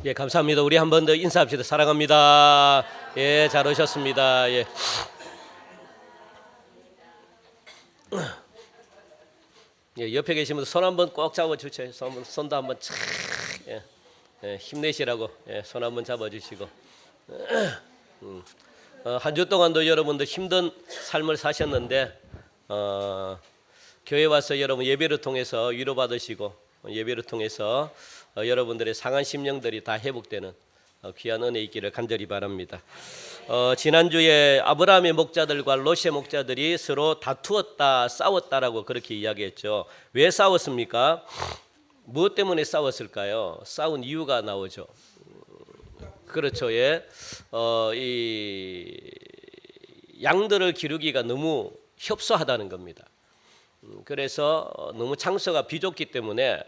예, 감사합니다. 우리 한 번 더 인사합시다. 사랑합니다. 예, 잘 오셨습니다. 예. 예, 옆에 계신 분들 손 한번 꼭 잡아주세요. 손도 한번 착, 예, 예, 힘내시라고, 예, 손 한번 잡아주시고. 한 주 동안도 여러분들 힘든 삶을 사셨는데 교회 와서 여러분 예배를 통해서 위로받으시고 예배를 통해서 여러분들의 상한 심령들이 다 회복되는 귀한 은혜 있기를 간절히 바랍니다. 지난주에 아브라함의 목자들과 롯의 목자들이 서로 다투었다, 싸웠다라고 그렇게 이야기했죠. 왜 싸웠습니까? 무엇 때문에 싸웠을까요? 싸운 이유가 나오죠. 그렇죠. 예. 이 양들을 기르기가 너무 협소하다는 겁니다. 그래서 너무 장소가 비좁기 때문에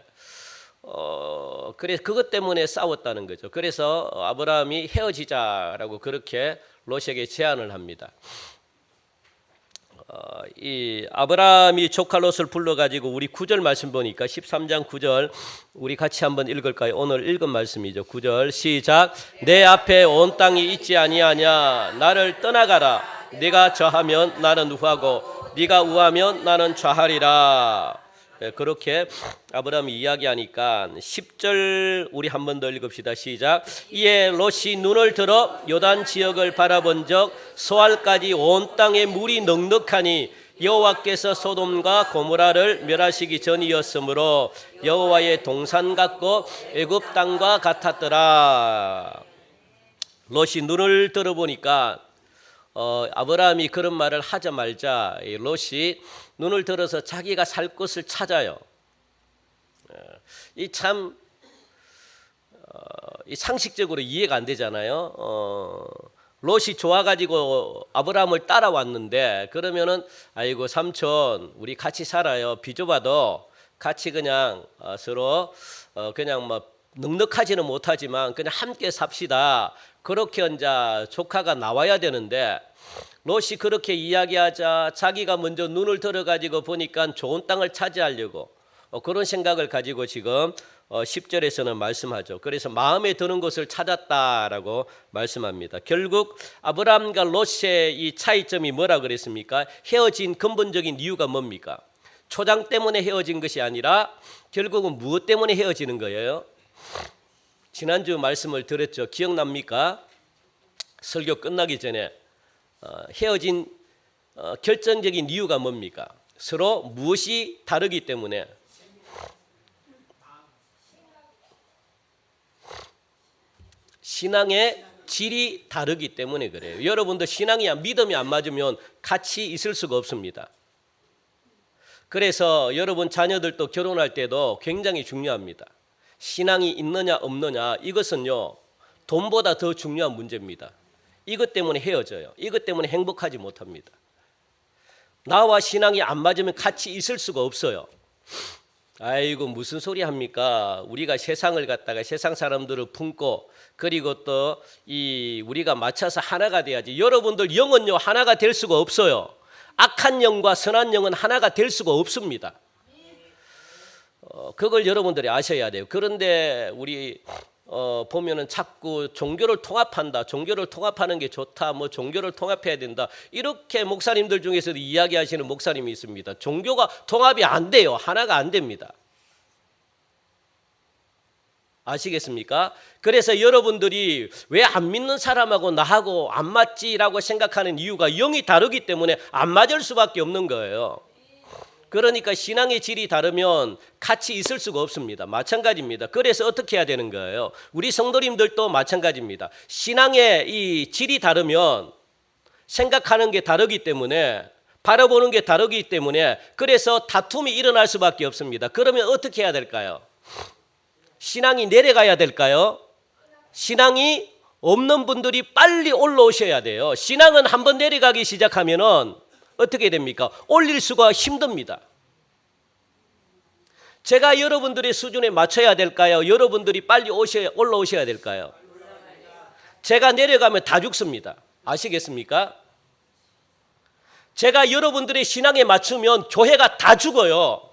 그래서 그것 때문에 싸웠다는 거죠. 그래서 아브라함이 헤어지자라고 그렇게 롯에게 제안을 합니다. 이 아브라함이 조카 롯을 불러가지고 우리 9절 말씀 보니까 13장 9절 우리 같이 한번 읽을까요? 오늘 읽은 말씀이죠. 9절 시작. 내 앞에 온 땅이 있지 아니하냐. 나를 떠나가라. 네가 저하면 나는 우하고 네가 우하면 나는 좌하리라. 그렇게 아브라함이 이야기하니까 10절 우리 한 번 더 읽읍시다. 시작. 이에 롯이 눈을 들어 요단 지역을 바라본 적 소알까지 온 땅에 물이 넉넉하니 여호와께서 소돔과 고모라를 멸하시기 전이었으므로 여호와의 동산 같고 애굽 땅과 같았더라. 롯이 눈을 들어보니까 아브라함이 그런 말을 하자마자 롯이 눈을 들어서 자기가 살 곳을 찾아요. 이 참 상식적으로 이해가 안 되잖아요. 롯이 좋아가지고 아브라함을 따라왔는데 그러면은 아이고 삼촌 우리 같이 살아요. 비좁아도 같이 그냥 서로 그냥 뭐 넉넉하지는 못하지만 그냥 함께 삽시다. 그렇게 이제 조카가 나와야 되는데 롯이 그렇게 이야기하자 자기가 먼저 눈을 들어가지고 보니까 좋은 땅을 차지하려고 그런 생각을 가지고 지금 10절에서는 말씀하죠. 그래서 마음에 드는 곳을 찾았다라고 말씀합니다. 결국 아브라함과 롯의 이 차이점이 뭐라 그랬습니까? 헤어진 근본적인 이유가 뭡니까? 초장 때문에 헤어진 것이 아니라 결국은 무엇 때문에 헤어지는 거예요? 지난주 말씀을 드렸죠. 기억납니까? 설교 끝나기 전에 헤어진 결정적인 이유가 뭡니까? 서로 무엇이 다르기 때문에. 신앙의 질이 다르기 때문에 그래요. 여러분들 신앙이 믿음이 안 맞으면 같이 있을 수가 없습니다. 그래서 여러분 자녀들도 결혼할 때도 굉장히 중요합니다. 신앙이 있느냐 없느냐 이것은요 돈보다 더 중요한 문제입니다. 이것 때문에 헤어져요. 이것 때문에 행복하지 못합니다. 나와 신앙이 안 맞으면 같이 있을 수가 없어요. 아이고 무슨 소리 합니까? 우리가 세상을 갖다가 세상 사람들을 품고 그리고 또 이 우리가 맞춰서 하나가 돼야지. 여러분들 영은요 하나가 될 수가 없어요. 악한 영과 선한 영은 하나가 될 수가 없습니다. 그걸 여러분들이 아셔야 돼요. 그런데 우리 보면은 자꾸 종교를 통합한다. 종교를 통합하는 게 좋다. 뭐 종교를 통합해야 된다. 이렇게 목사님들 중에서도 이야기하시는 목사님이 있습니다. 종교가 통합이 안 돼요. 하나가 안 됩니다. 아시겠습니까? 그래서 여러분들이 왜 안 믿는 사람하고 나하고 안 맞지라고 생각하는 이유가 영이 다르기 때문에 안 맞을 수밖에 없는 거예요. 그러니까 신앙의 질이 다르면 같이 있을 수가 없습니다. 마찬가지입니다. 그래서 어떻게 해야 되는 거예요? 우리 성도님들도 마찬가지입니다. 신앙의 이 질이 다르면 생각하는 게 다르기 때문에 바라보는 게 다르기 때문에 그래서 다툼이 일어날 수밖에 없습니다. 그러면 어떻게 해야 될까요? 신앙이 내려가야 될까요? 신앙이 없는 분들이 빨리 올라오셔야 돼요. 신앙은 한번 내려가기 시작하면은 어떻게 됩니까? 올릴 수가 힘듭니다. 제가 여러분들의 수준에 맞춰야 될까요? 여러분들이 빨리 올라오셔야 될까요? 제가 내려가면 다 죽습니다. 아시겠습니까? 제가 여러분들의 신앙에 맞추면 교회가 다 죽어요.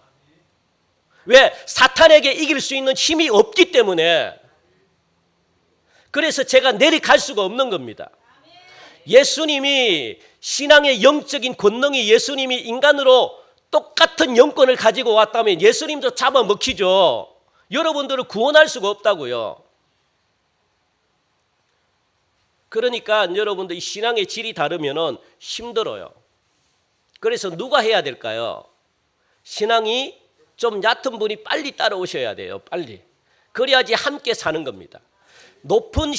왜? 사탄에게 이길 수 있는 힘이 없기 때문에. 그래서 제가 내려갈 수가 없는 겁니다. 예수님이 신앙의 영적인 권능이 예수님이 인간으로 똑같은 영권을 가지고 왔다면 예수님도 잡아먹히죠. 여러분들을 구원할 수가 없다고요. 그러니까 여러분들 이 신앙의 질이 다르면 힘들어요. 그래서 누가 해야 될까요? 신앙이 좀 얕은 분이 빨리 따라오셔야 돼요. 빨리. 그래야지 함께 사는 겁니다. 높은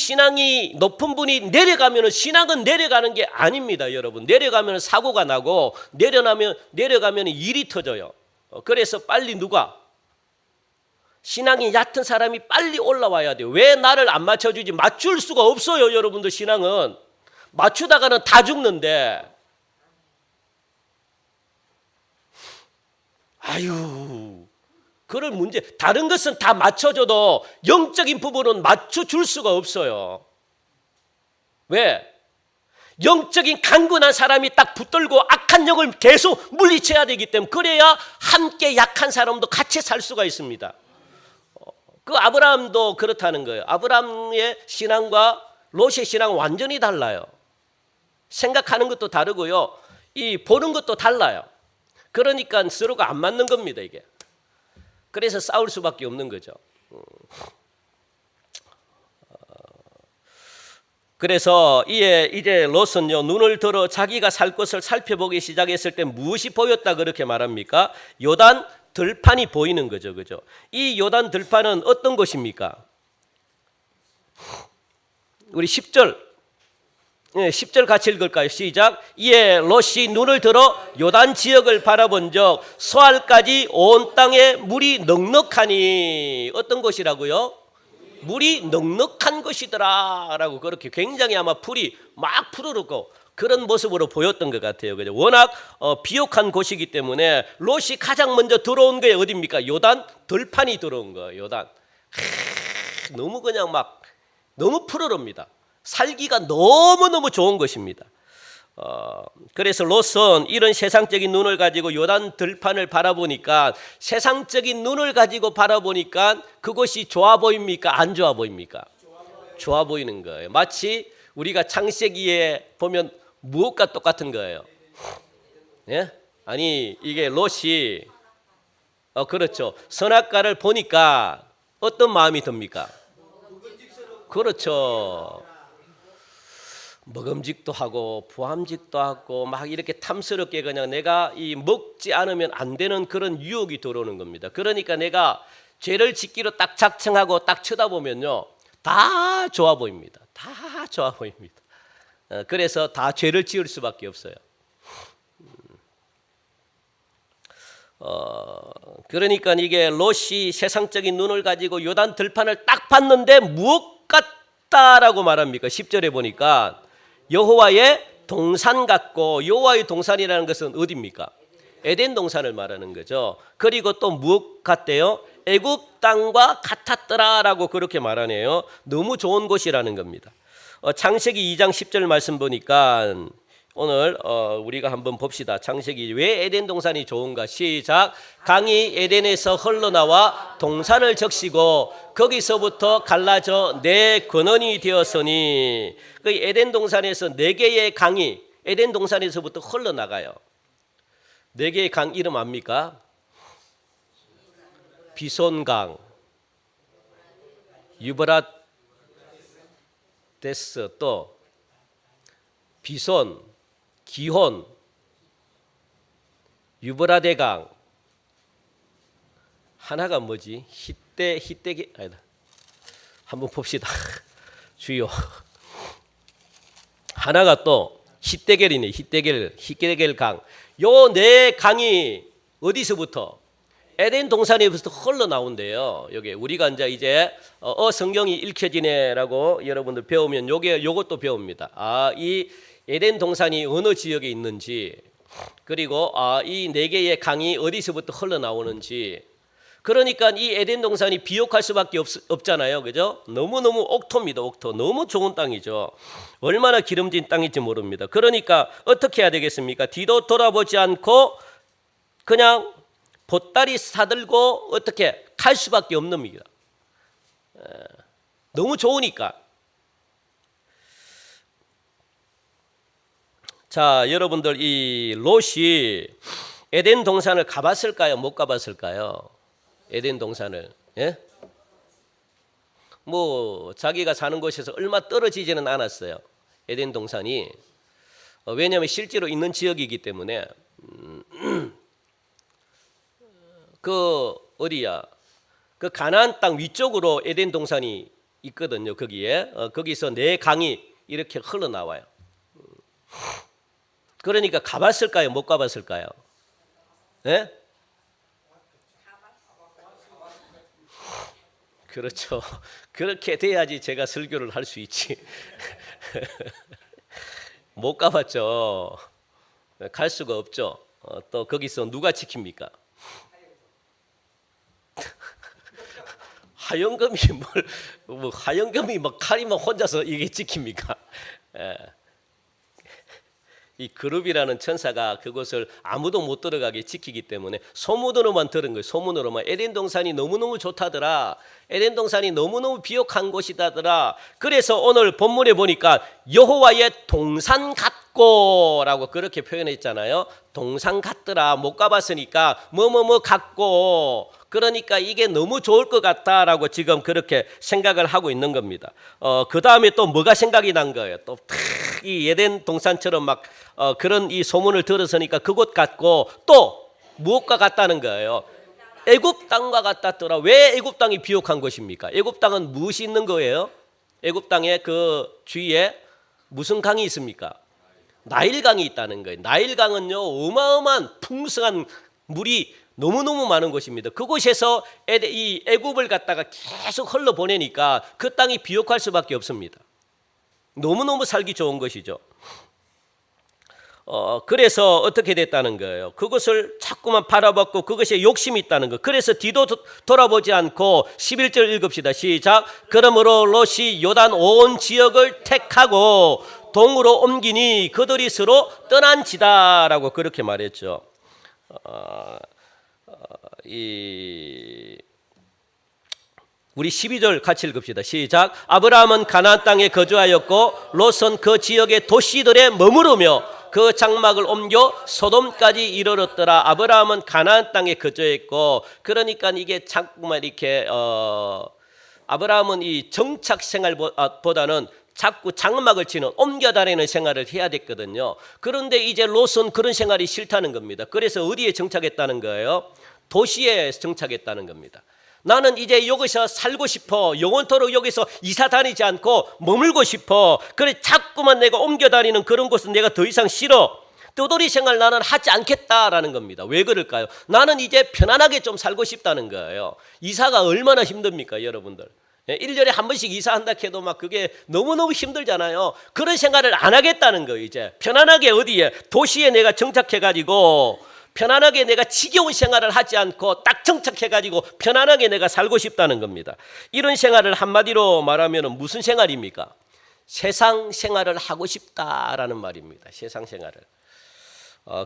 분이 내려가면 신앙은 내려가는 게 아닙니다, 여러분. 내려가면 사고가 나고 내려가면 일이 터져요. 그래서 빨리 누가? 신앙이 얕은 사람이 빨리 올라와야 돼요. 왜 나를 안 맞춰주지? 맞출 수가 없어요, 여러분들. 신앙은 맞추다가는 다 죽는데. 아유, 그런 문제. 다른 것은 다 맞춰줘도 영적인 부분은 맞춰줄 수가 없어요. 왜? 영적인 강건한 사람이 딱 붙들고 악한 영을 계속 물리쳐야 되기 때문에, 그래야 함께 약한 사람도 같이 살 수가 있습니다. 그 아브라함도 그렇다는 거예요. 아브라함의 신앙과 롯의 신앙은 완전히 달라요. 생각하는 것도 다르고요. 이 보는 것도 달라요. 그러니까 서로가 안 맞는 겁니다, 이게. 그래서 싸울 수밖에 없는 거죠. 그래서 이제 롯은요, 눈을 들어 자기가 살 것을 살펴보기 시작했을 때 무엇이 보였다 그렇게 말합니까? 요단 들판이 보이는 거죠, 그죠? 이 요단 들판은 어떤 것입니까? 우리 10절. 10절 같이 읽을까요? 시작. 이에 롯이 눈을 들어 요단 지역을 바라본 적 소알까지 온 땅에 물이 넉넉하니. 어떤 것이라고요? 물이 넉넉한 것이더라 라고, 그렇게 굉장히 아마 풀이 막 푸르르고 그런 모습으로 보였던 것 같아요. 그죠? 워낙 비옥한 곳이기 때문에 롯이 가장 먼저 들어온 게 어디입니까? 요단 들판이 들어온 거예요. 요단. 너무 그냥 막 너무 푸르릅니다. 살기가 너무너무 좋은 것입니다. 그래서 롯은 이런 세상적인 눈을 가지고 요단 들판을 바라보니까, 세상적인 눈을 가지고 바라보니까 그것이 좋아 보입니까? 안 좋아 보입니까? 좋아 보이는 거예요. 마치 우리가 창세기에 보면 무엇과 똑같은 거예요. 예? 아니 이게 롯이 그렇죠. 선악과를 보니까 어떤 마음이 듭니까? 그렇죠. 먹음직도 하고 부함직도 하고 막 이렇게 탐스럽게 그냥 내가 이 먹지 않으면 안 되는 그런 유혹이 들어오는 겁니다. 그러니까 내가 죄를 짓기로 딱 작정하고 딱 쳐다보면요, 다 좋아 보입니다. 다 좋아 보입니다. 그래서 다 죄를 지을 수밖에 없어요. 그러니까 이게 롯이 세상적인 눈을 가지고 요단 들판을 딱 봤는데 무엇 같다라고 말합니까? 10절에 보니까 여호와의 동산 같고, 여호와의 동산이라는 것은 어디입니까? 에덴 동산을 말하는 거죠. 그리고 또 무엇 같대요? 애굽 땅과 같았더라라고 그렇게 말하네요. 너무 좋은 곳이라는 겁니다. 창세기 2장 10절 말씀 보니까 오늘 우리가 한번 봅시다. 창세기 왜 에덴 동산이 좋은가? 시작. 강이 에덴에서 흘러나와 동산을 적시고 거기서부터 갈라져 네 근원이 되었으니. 그 에덴 동산에서 네 개의 강이 에덴 동산에서부터 흘러나가요. 네 개의 강 이름 압니까? 비손강, 유브라데스, 또 비손, 기혼, 유브라데강. 하나가 뭐지? 히데게 아니다. 한번 봅시다. 주요. 하나가 또 히데겔이네. 히데겔 강. 요 네 강이 어디서부터? 에덴 동산에부터 흘러나온대요. 여기 우리가 이제 성경이 읽혀지네라고 여러분들 배우면 요것도 배웁니다. 이 에덴 동산이 어느 지역에 있는지, 그리고 이 네 개의 강이 어디서부터 흘러나오는지. 그러니까 이 에덴 동산이 비옥할 수밖에 없잖아요. 그죠? 너무너무 옥토입니다. 옥토. 너무 좋은 땅이죠. 얼마나 기름진 땅인지 모릅니다. 그러니까 어떻게 해야 되겠습니까? 뒤도 돌아보지 않고 그냥 보따리 사들고 어떻게 갈 수밖에 없는 겁니다. 너무 좋으니까. 자, 여러분들 이 롯이 에덴 동산을 가봤을까요? 못 가봤을까요? 에덴 동산을. 예? 뭐 자기가 사는 곳에서 얼마 떨어지지는 않았어요. 에덴 동산이. 왜냐하면 실제로 있는 지역이기 때문에. 그 어디야? 그 가나안 땅 위쪽으로 에덴 동산이 있거든요. 거기에. 거기서 네 강이 이렇게 흘러나와요. 그러니까 가봤을까요? 못 가봤을까요? 예? 그렇죠. 그렇게 돼야지 제가 설교를 할 수 있지. 못 가봤죠. 갈 수가 없죠. 또 거기서 누가 지킵니까? 하영금이 뭐 하영금이 막 칼이만 혼자서 이게 지킵니까? 예. 이 그룹이라는 천사가 그곳을 아무도 못 들어가게 지키기 때문에 소문으로만 들은 거예요. 소문으로만. 에덴 동산이 너무너무 좋다더라. 에덴 동산이 너무너무 비옥한 곳이다더라. 그래서 오늘 본문에 보니까 여호와의 동산 같고라고 그렇게 표현했잖아요. 동산 같더라. 못 가봤으니까 뭐뭐뭐 같고, 그러니까 이게 너무 좋을 것 같다라고 지금 그렇게 생각을 하고 있는 겁니다. 그 다음에 또 뭐가 생각이 난 거예요. 또 이 에덴 동산처럼 막 그런 이 소문을 들었으니까 그곳 같고, 또 무엇과 같다는 거예요. 애굽 땅과 같았더라. 왜 애굽 땅이 비옥한 곳입니까? 애굽 땅은 무엇이 있는 거예요? 애굽 땅의 그 주위에 무슨 강이 있습니까? 나일강이 있다는 거예요. 나일강은요 어마어마한 풍성한 물이 너무너무 많은 곳입니다. 그곳에서 이 애굽을 갖다가 계속 흘러보내니까 그 땅이 비옥할 수밖에 없습니다. 너무너무 살기 좋은 것이죠. 그래서 어떻게 됐다는 거예요. 그것을 자꾸만 바라봤고 그것에 욕심이 있다는 거. 그래서 뒤도 돌아보지 않고 11절 읽읍시다. 시작. 그러므로 롯이 요단 온 지역을 택하고 동으로 옮기니 그들이 서로 떠난지다라고 그렇게 말했죠. 우리 12절 같이 읽읍시다. 시작. 아브라함은 가나안 땅에 거주하였고 롯은 그 지역의 도시들에 머무르며 그 장막을 옮겨 소돔까지 이르렀더라. 아브라함은 가나안 땅에 거주했고, 그러니까 이게 자꾸만 이렇게 아브라함은 이 정착 생활보다는 자꾸 장막을 치는 옮겨 다니는 생활을 해야 됐거든요. 그런데 이제 롯은 그런 생활이 싫다는 겁니다. 그래서 어디에 정착했다는 거예요? 도시에 정착했다는 겁니다. 나는 이제 여기서 살고 싶어. 영원토록 여기서 이사 다니지 않고 머물고 싶어. 그래 자꾸만 내가 옮겨 다니는 그런 곳은 내가 더 이상 싫어. 떠돌이 생활 나는 하지 않겠다라는 겁니다. 왜 그럴까요? 나는 이제 편안하게 좀 살고 싶다는 거예요. 이사가 얼마나 힘듭니까, 여러분들? 1년에 한 번씩 이사한다 해도 막 그게 너무너무 힘들잖아요. 그런 생활을 안 하겠다는 거예요. 이제 편안하게 어디에 도시에 내가 정착해가지고 편안하게 내가 지겨운 생활을 하지 않고 딱 정착해가지고 편안하게 내가 살고 싶다는 겁니다. 이런 생활을 한마디로 말하면 무슨 생활입니까? 세상 생활을 하고 싶다라는 말입니다. 세상 생활을.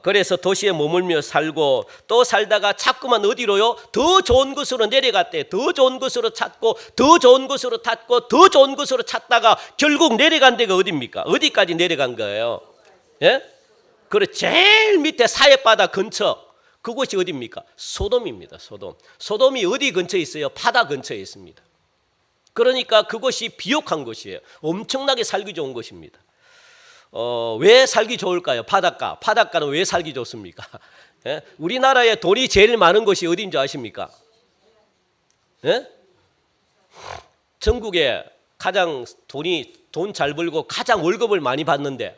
그래서 도시에 머물며 살고 또 살다가 자꾸만 어디로요? 더 좋은 곳으로 내려갔대. 더 좋은 곳으로 찾고 더 좋은 곳으로 찾고 더 좋은 곳으로 찾다가 결국 내려간 데가 어디입니까? 어디까지 내려간 거예요? 예? 그래 제일 밑에 사해바다 근처 그곳이 어디입니까? 소돔입니다. 소돔. 소돔이 어디 근처에 있어요? 바다 근처에 있습니다. 그러니까 그곳이 비옥한 곳이에요. 엄청나게 살기 좋은 곳입니다. 왜 살기 좋을까요? 바닷가. 바닷가는 왜 살기 좋습니까? 예? 우리나라에 돈이 제일 많은 곳이 어딘지 아십니까? 예? 전국에 가장 돈 잘 벌고 가장 월급을 많이 받는데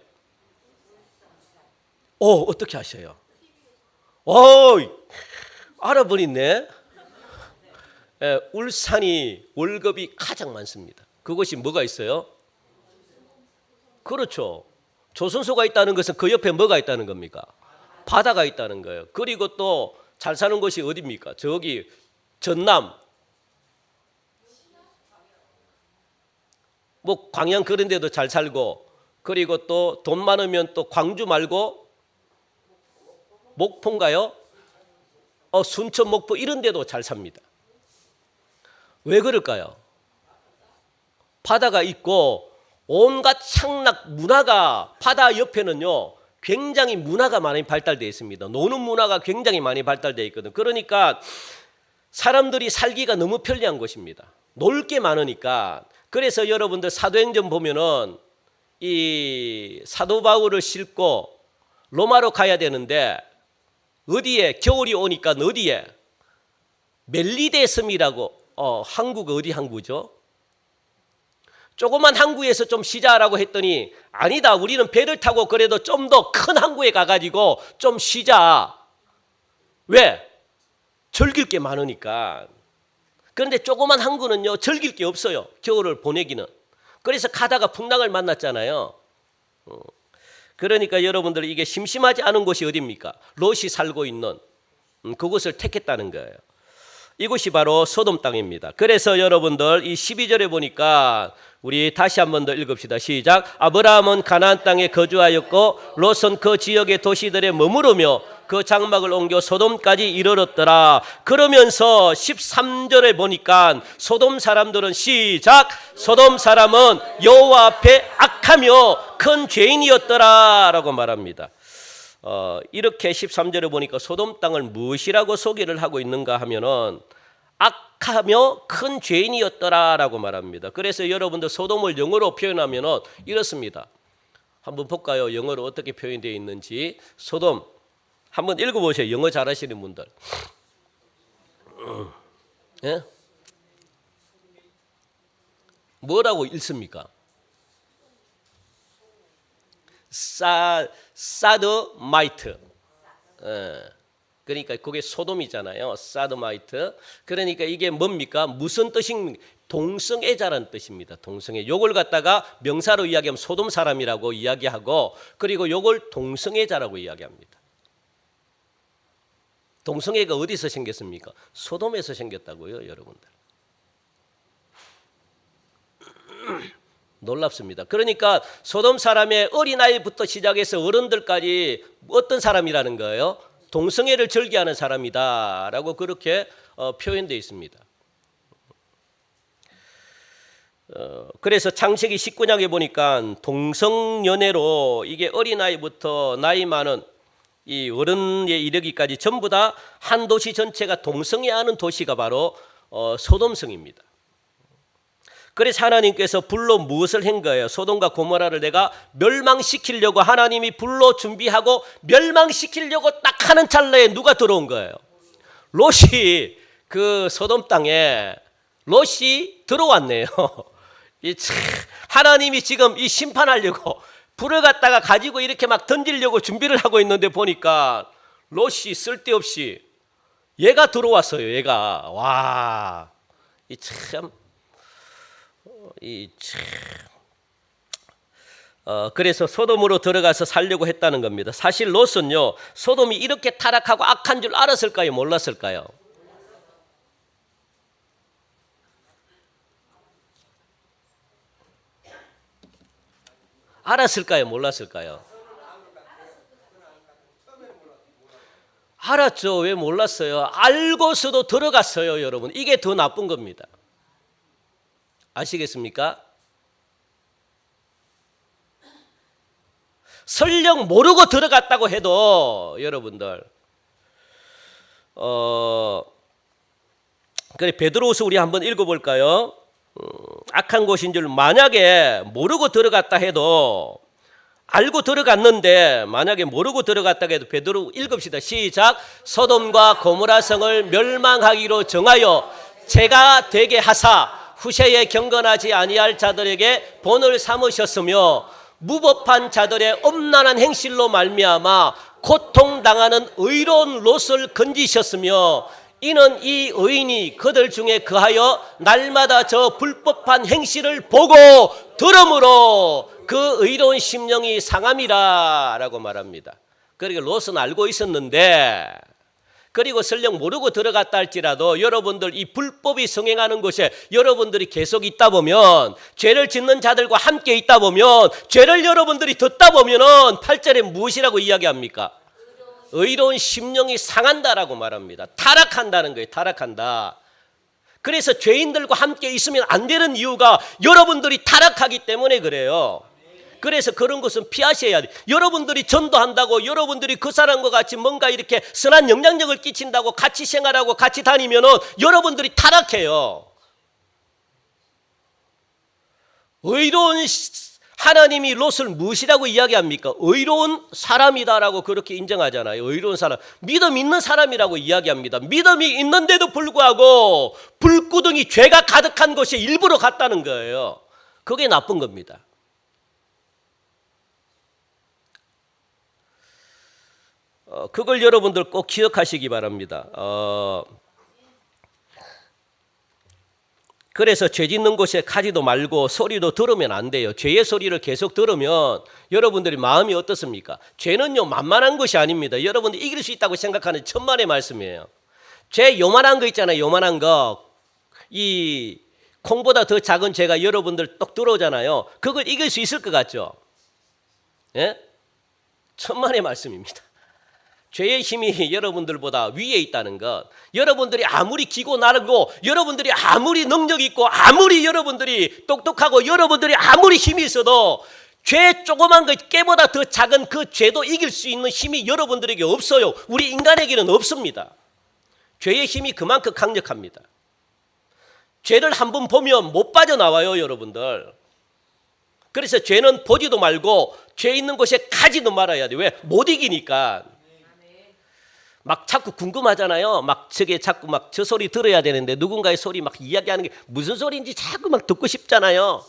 어떻게 아셔요? 알아버리네. 예, 울산이 월급이 가장 많습니다. 그곳이 뭐가 있어요? 그렇죠. 조선소가 있다는 것은 그 옆에 뭐가 있다는 겁니까? 바다가 있다는 거예요. 그리고 또 잘 사는 곳이 어디입니까? 저기 전남, 뭐 광양 그런 데도 잘 살고, 그리고 또 돈 많으면 또 광주 말고 목포인가요? 순천, 목포 이런 데도 잘 삽니다. 왜 그럴까요? 바다가 있고 온갖 향락 문화가, 바다 옆에는요 굉장히 문화가 많이 발달되어 있습니다. 노는 문화가 굉장히 많이 발달되어 있거든요. 그러니까 사람들이 살기가 너무 편리한 곳입니다. 놀 게 많으니까. 그래서 여러분들 사도행전 보면은 이 사도 바울을 싣고 로마로 가야 되는데 어디에, 겨울이 오니까 어디에, 멜리데 섬이라고, 항구가 어디 항구죠? 조그만 항구에서 좀 쉬자라고 했더니 아니다, 우리는 배를 타고 그래도 좀 더 큰 항구에 가가지고 좀 쉬자. 왜? 즐길 게 많으니까. 그런데 조그만 항구는요 즐길 게 없어요, 겨울을 보내기는. 그래서 가다가 풍랑을 만났잖아요. 그러니까 여러분들 이게 심심하지 않은 곳이 어디입니까? 롯이 살고 있는 그곳을 택했다는 거예요. 이곳이 바로 소돔 땅입니다. 그래서 여러분들 이 12절에 보니까 우리 다시 한 번 더 읽읍시다. 시작. 아브라함은 가나안 땅에 거주하였고 롯은 그 지역의 도시들에 머무르며 그 장막을 옮겨 소돔까지 이르렀더라. 그러면서 13절에 보니까 소돔 사람들은, 시작, 소돔 사람은 여호와 앞에 악하며 큰 죄인이었더라 라고 말합니다. 이렇게 13절에 보니까 소돔 땅을 무엇이라고 소개를 하고 있는가 하면은 악하며 큰 죄인이었더라라고 말합니다. 그래서 여러분들 소돔을 영어로 표현하면은 이렇습니다. 한번 볼까요? 영어로 어떻게 표현되어 있는지. 소돔 한번 읽어보세요. 영어 잘하시는 분들. 예? 뭐라고 읽습니까? 사드마이트. 그러니까 그게 소돔이잖아요. 사드마이트. 그러니까 이게 뭡니까? 무슨 뜻입니까? 동성애자라는 뜻입니다. 동성애. 요걸 갖다가 명사로 이야기하면 소돔 사람이라고 이야기하고, 그리고 요걸 동성애자라고 이야기합니다. 동성애가 어디서 생겼습니까? 소돔에서 생겼다고요, 여러분들. 놀랍습니다. 그러니까 소돔 사람의 어린아이부터 시작해서 어른들까지 어떤 사람이라는 거예요? 동성애를 즐겨하는 사람이다라고 그렇게 표현되어 있습니다. 그래서 창세기 19장에 보니까 동성연애로 이게 어린아이부터 나이 많은 이 어른에 이르기까지 전부 다 한 도시 전체가 동성애하는 도시가 바로 소돔성입니다. 그래서 하나님께서 불로 무엇을 한 거예요? 소돔과 고모라를 내가 멸망시키려고 하나님이 불로 준비하고 멸망시키려고 딱 하는 찰나에 누가 들어온 거예요? 롯이 그 소돔 땅에 롯이 들어왔네요. 하나님이 지금 이 심판하려고 불을 갖다가 가지고 이렇게 막 던지려고 준비를 하고 있는데 보니까 롯이 쓸데없이 얘가 들어왔어요. 얘가. 와, 그래서 소돔으로 들어가서 살려고 했다는 겁니다. 사실 롯은요, 소돔이 이렇게 타락하고 악한 줄 알았을까요? 몰랐을까요? 알았을까요? 몰랐을까요? 알았죠. 왜 몰랐어요? 알고서도 들어갔어요, 여러분. 이게 더 나쁜 겁니다. 아시겠습니까? 설령 모르고 들어갔다고 해도 여러분들 그래, 베드로후서 우리 한번 읽어볼까요? 악한 곳인 줄 만약에 모르고 들어갔다 해도, 알고 들어갔는데 만약에 모르고 들어갔다 해도 베드로 읽읍시다. 시작. 소돔과 고모라 성을 멸망하기로 정하여 제가 되게 하사 후세에 경건하지 아니할 자들에게 본을 삼으셨으며 무법한 자들의 엄란한 행실로 말미암아 고통당하는 의로운 롯을 건지셨으며 이는 이 의인이 그들 중에 거하여 날마다 저 불법한 행실을 보고 들으므로 그 의로운 심령이 상함이라 라고 말합니다. 그러니까 롯은 알고 있었는데 그리고 설령 모르고 들어갔다 할지라도 여러분들 이 불법이 성행하는 곳에 여러분들이 계속 있다 보면, 죄를 짓는 자들과 함께 있다 보면, 죄를 여러분들이 듣다 보면은 8절에 무엇이라고 이야기합니까? 의로운 심령이 상한다라고 말합니다. 타락한다는 거예요. 타락한다. 그래서 죄인들과 함께 있으면 안 되는 이유가 여러분들이 타락하기 때문에 그래요. 그래서 그런 것은 피하셔야 돼요. 여러분들이 전도한다고 여러분들이 그 사람과 같이 뭔가 이렇게 선한 영향력을 끼친다고 같이 생활하고 같이 다니면은 여러분들이 타락해요. 의로운 하나님이 롯을 무엇이라고 이야기합니까? 의로운 사람이다라고 그렇게 인정하잖아요. 의로운 사람. 믿음 있는 사람이라고 이야기합니다. 믿음이 있는데도 불구하고 불구덩이 죄가 가득한 곳에 일부러 갔다는 거예요. 그게 나쁜 겁니다. 그걸 여러분들 꼭 기억하시기 바랍니다. 그래서 죄 짓는 곳에 가지도 말고 소리도 들으면 안 돼요. 죄의 소리를 계속 들으면 여러분들이 마음이 어떻습니까? 죄는요 만만한 것이 아닙니다. 여러분들이 이길 수 있다고 생각하는 천만의 말씀이에요. 죄 요만한 거 있잖아요. 요만한 거. 이 콩보다 더 작은 죄가 여러분들 똑 들어오잖아요. 그걸 이길 수 있을 것 같죠? 예? 천만의 말씀입니다. 죄의 힘이 여러분들보다 위에 있다는 것, 여러분들이 아무리 기고 나르고 여러분들이 아무리 능력 있고 아무리 여러분들이 똑똑하고 여러분들이 아무리 힘이 있어도 죄 조그만 것 깨보다 더 작은 그 죄도 이길 수 있는 힘이 여러분들에게 없어요. 우리 인간에게는 없습니다. 죄의 힘이 그만큼 강력합니다. 죄를 한번 보면 못 빠져나와요, 여러분들. 그래서 죄는 보지도 말고 죄 있는 곳에 가지도 말아야 돼요. 왜? 못 이기니까. 막 자꾸 궁금하잖아요. 막 저게 자꾸 막 저 소리 들어야 되는데 누군가의 소리 막 이야기하는 게 무슨 소리인지 자꾸 막 듣고 싶잖아요.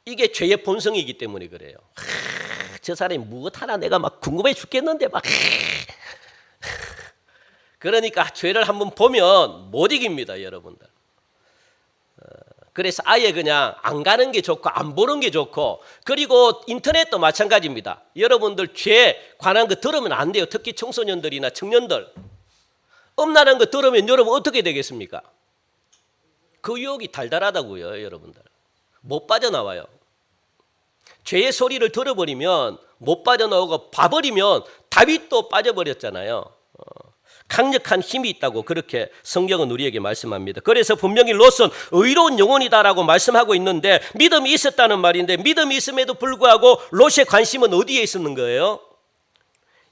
이게 죄의 본성이기 때문에 그래요. 저 사람이 무엇 하나 내가 막 궁금해 죽겠는데 막 그러니까 죄를 한번 보면 못 이깁니다, 여러분들. 그래서 아예 그냥 안 가는 게 좋고 안 보는 게 좋고, 그리고 인터넷도 마찬가지입니다. 여러분들 죄 관한 거 들으면 안 돼요. 특히 청소년들이나 청년들. 엄란한 거 들으면 여러분 어떻게 되겠습니까? 그 유혹이 달달하다고요, 여러분들. 못 빠져나와요. 죄의 소리를 들어버리면 못 빠져나오고 봐버리면 다윗도 빠져버렸잖아요. 강력한 힘이 있다고 그렇게 성경은 우리에게 말씀합니다. 그래서 분명히 롯은 의로운 영혼이다라고 말씀하고 있는데, 믿음이 있었다는 말인데, 믿음이 있음에도 불구하고 롯의 관심은 어디에 있었는 거예요?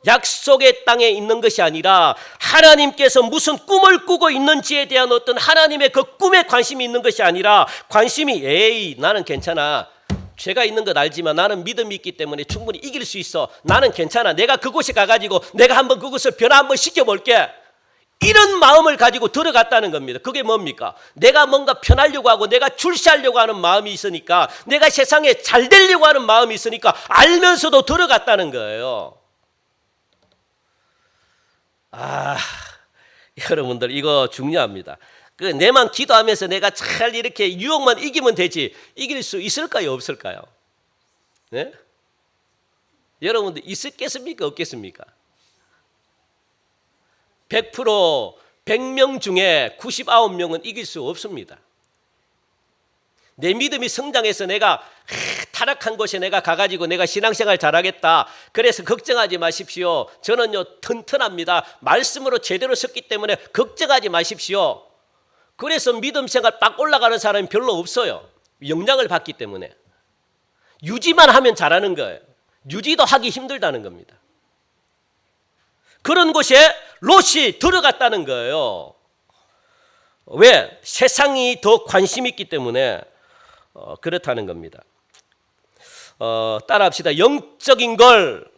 약속의 땅에 있는 것이 아니라 하나님께서 무슨 꿈을 꾸고 있는지에 대한 어떤 하나님의 그 꿈에 관심이 있는 것이 아니라, 관심이 에이 나는 괜찮아, 죄가 있는 것 알지만 나는 믿음이 있기 때문에 충분히 이길 수 있어, 나는 괜찮아, 내가 그곳에 가가지고 내가 한번 그것을 변화 한번 시켜볼게, 이런 마음을 가지고 들어갔다는 겁니다. 그게 뭡니까? 내가 뭔가 편하려고 하고 내가 출세하려고 하는 마음이 있으니까, 내가 세상에 잘 되려고 하는 마음이 있으니까 알면서도 들어갔다는 거예요. 여러분들 이거 중요합니다. 그 내만 기도하면서 내가 잘 이렇게 유혹만 이기면 되지, 이길 수 있을까요, 없을까요? 네? 여러분들 있겠습니까, 없겠습니까? 100% 100명 중에 99명은 이길 수 없습니다. 내 믿음이 성장해서 내가 타락한 곳에 내가 가가지고 내가 신앙생활 잘하겠다, 그래서 걱정하지 마십시오. 저는요 튼튼합니다. 말씀으로 제대로 섰기 때문에 걱정하지 마십시오. 그래서 믿음생활 빡 올라가는 사람이 별로 없어요. 영향을 받기 때문에. 유지만 하면 잘하는 거예요. 유지도 하기 힘들다는 겁니다. 그런 곳에 롯이 들어갔다는 거예요. 왜? 세상이 더 관심 있기 때문에 그렇다는 겁니다. 따라합시다. 영적인 걸